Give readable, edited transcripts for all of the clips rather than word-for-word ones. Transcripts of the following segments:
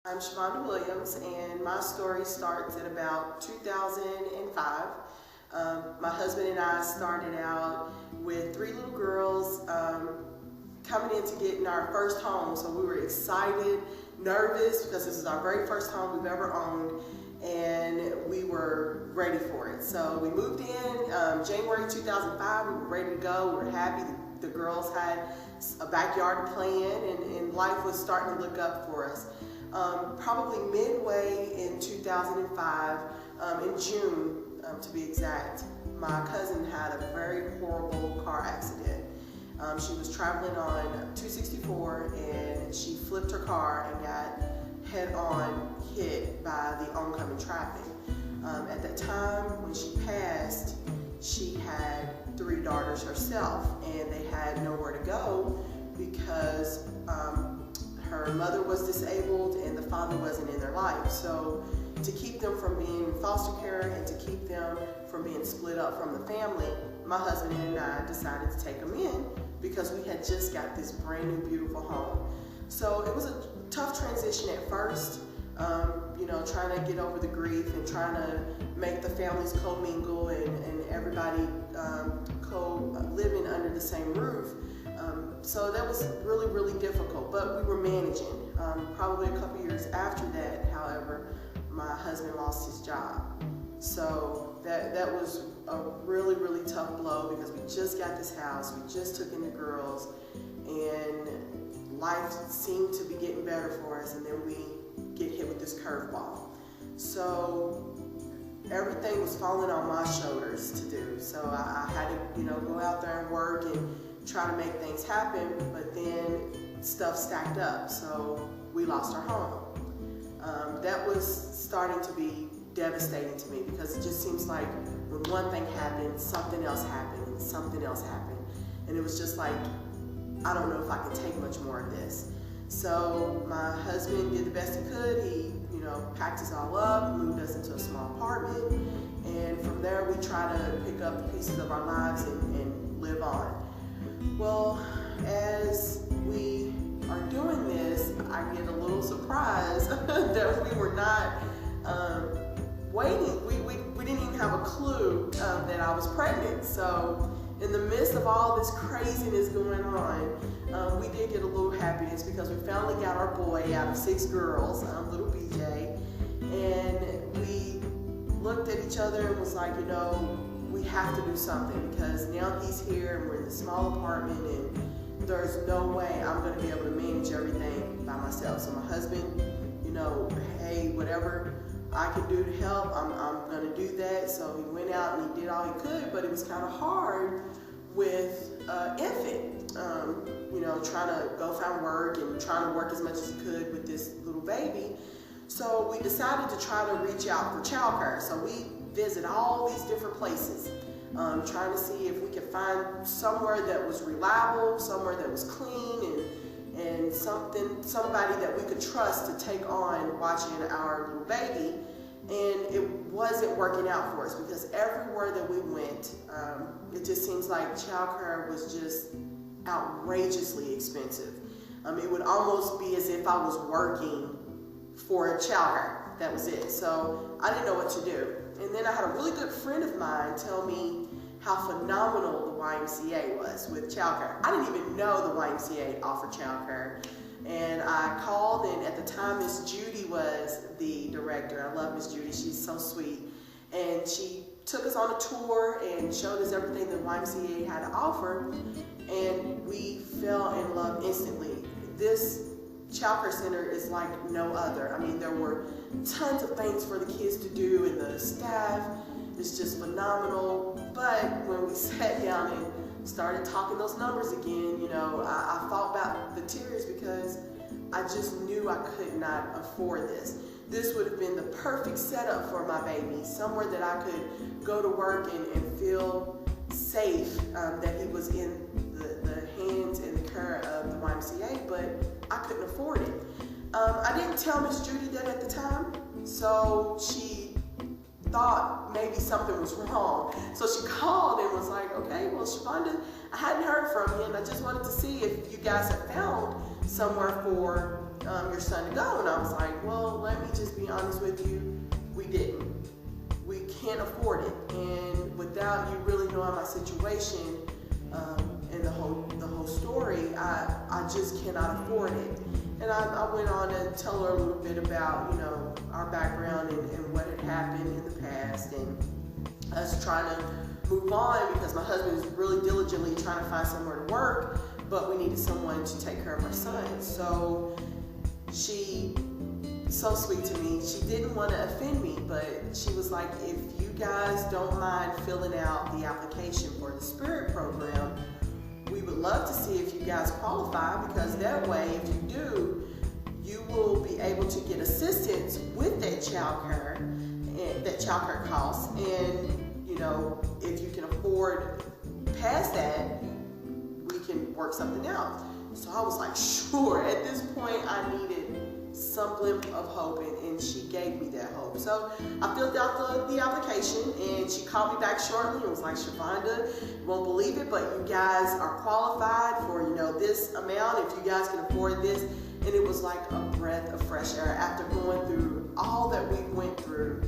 I'm Shavonda Williams, and my story starts at about 2005. My husband and I started out with 3 little girls coming in to get in our first home. So we were excited, nervous, because this is our very first home we've ever owned, and we were ready for it. So we moved in January 2005. We were ready to go. We were happy. The girls had a backyard to play in, and life was starting to look up for us. Probably midway in 2005, in June to be exact, my cousin had a very horrible car accident. She was traveling on 264 and she flipped her car and got head-on hit by the oncoming traffic. At that time, when she passed, she had 3 daughters herself, and they had nowhere to go because her mother was disabled and the father wasn't in their life. So to keep them from being in foster care and to keep them from being split up from the family, my husband and I decided to take them in because we had just got this brand new beautiful home. So it was a tough transition at first, trying to get over the grief and trying to make the families commingle and everybody living under the same roof. So that was really, really difficult, but we were managing. Probably a couple years after that, however, my husband lost his job. So that was a really, really tough blow because we just got this house, we just took in the girls, and life seemed to be getting better for us, and then we get hit with this curveball. So everything was falling on my shoulders to do. So I had to, go out there and work and try to make things happen, but then stuff stacked up, so we lost our home. That was starting to be devastating to me because it just seems like when one thing happened, something else happened, and something else happened. And it was just like, I don't know if I can take much more of this. So my husband did the best he could. He, packed us all up, moved us into a small apartment, and from there we try to pick up the pieces of our lives and live on. Well, as we are doing this, I get a little surprised that we were not waiting. We didn't even have a clue that I was pregnant. So in the midst of all this craziness going on, we did get a little happiness because we finally got our boy out of 6 girls, little BJ, and we looked at each other and was like, we have to do something because now he's here and we're in this small apartment and there's no way I'm going to be able to manage everything by myself. So my husband, hey, whatever I can do to help, I'm going to do that. So he went out and he did all he could, but it was kind of hard with infant, trying to go find work and trying to work as much as he could with this little baby. So we decided to try to reach out for childcare. So we visit all these different places, trying to see if we could find somewhere that was reliable, somewhere that was clean, and somebody that we could trust to take on watching our little baby. And it wasn't working out for us because everywhere that we went, it just seems like childcare was just outrageously expensive. It would almost be as if I was working for a childcare. That was it. So I didn't know what to do. And then I had a really good friend of mine tell me how phenomenal the YMCA was with childcare. I didn't even know the YMCA offered childcare. And I called, and at the time, Miss Judy was the director. I love Miss Judy. She's so sweet. And she took us on a tour and showed us everything the YMCA had to offer, and we fell in love instantly. This childcare center is like no other. I mean, there were tons of things for the kids to do, and the staff is just phenomenal. But when we sat down and started talking those numbers again, I thought about the tears because I just knew I could not afford this. This would have been the perfect setup for my baby, somewhere that I could go to work and feel safe, that he was in the hands and the care of the YMCA, but I couldn't afford it. I didn't tell Miss Judy that at the time, so she thought maybe something was wrong. So she called and was like, okay, well, Shavonda, I hadn't heard from you, and I just wanted to see if you guys had found somewhere for your son to go? And I was like, well, let me just be honest with you, we didn't. We can't afford it. And without you really knowing my situation and the whole story, I just cannot afford it. And I went on to tell her a little bit about, our background and what had happened in the past, and us trying to move on because my husband was really diligently trying to find somewhere to work, but we needed someone to take care of our son. So she, so sweet to me, she didn't want to offend me, but she was like, if you guys don't mind filling out the application for the Spirit program, we would love to see if you guys qualify, because that way, if you do, you will be able to get assistance with that child care costs. And if you can afford past that, we can work something out. So I was like, sure. At this point, I needed some glimpse of hope, and she gave me that hope. So I filled out the application, and she called me back shortly and was like, Shavonda, you won't believe it, but you guys are qualified for, this amount if you guys can afford this. And it was like a breath of fresh air. After going through all that we went through,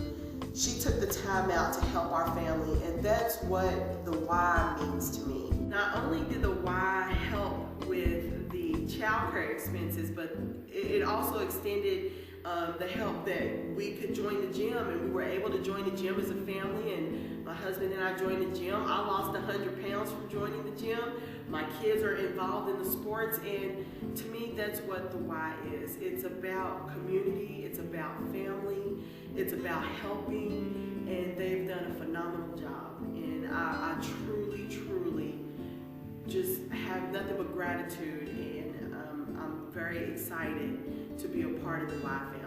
she took the time out to help our family, and that's what the why means to me. Not only did the why help with the childcare expenses, but it also extended the help that we could join the gym, and we were able to join the gym as a family, and my husband and I joined the gym. I lost 100 pounds from joining the gym. My kids are involved in the sports, and to me, that's what the why is. It's about community, it's about family, it's about helping, and they've done a phenomenal job. And I truly, truly just have nothing but gratitude, and I'm very excited to be a part of the Y family.